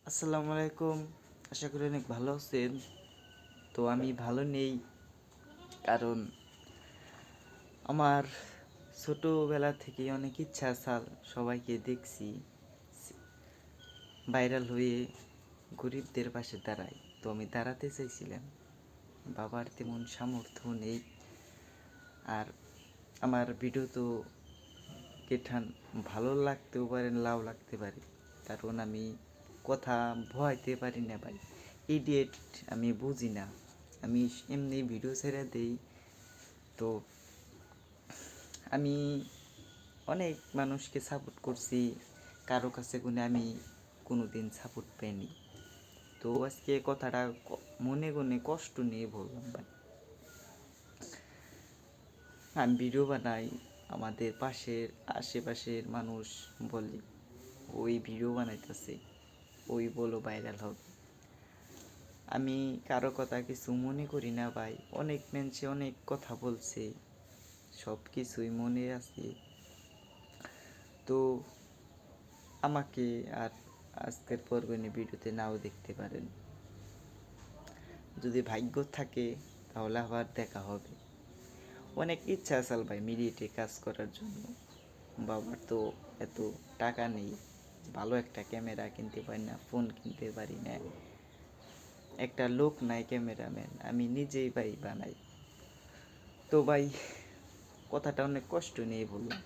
আসসালামু আলাইকুম। আশা করি অনেক ভালো আছেন। তো আমি ভালো নেই, কারণ আমার ছোটোবেলা থেকে অনেক ইচ্ছা আছে সবাইকে দেখছি ভাইরাল হয়ে গরিবদের পাশে দাঁড়াই। তো আমি দাঁড়াতে চাইছিলাম, বাবার তেমন সামর্থ্য নেই। আর আমার ভিডিও তো কেঠান ভালো লাগতেও পারে, নাও লাগতে পারে, কারণ আমি কথা ভয়তে পারি না ভাই। ইডিয়েট, আমি বুঝি না। আমি এমনি ভিডিও ছেড়ে দেই। তো আমি অনেক মানুষকে সাপোর্ট করছি, কারো কাছে আমি কোনো দিন সাপোর্ট পাইনি। তো আজকে কথাটা মনে মনে কষ্ট নিয়ে বললাম ভাই। আমি ভিডিও বানাই, আমাদের পাশের আশেপাশের মানুষ বলে ওই ভিডিও বানাইতেছে, ওই বলো ভাইরাল হবে। আমি কারো কথা কিছু মনে করি না ভাই। অনেক মানুষে অনেক কথা বলছে, সব কিছুই মনে আছে। তো আমাকে আর আজকের পরবর্তী ভিডিওতে নাও দেখতে পারেন। যদি ভাগ্য থাকে তাহলে আবার দেখা হবে। অনেক ইচ্ছা আছে ভাই মিডিয়েটে কাজ করার জন্য। বাবার তো এত টাকা নেই, ভালো একটা ক্যামেরা কিনতে পারি না, ফোন কিনতে পারি না, একটা লোক নাই ক্যামেরাম্যান, আমি নিজেই ভাই বানাই। তো ভাই কথাটা অনেক কষ্ট নিয়ে বললাম।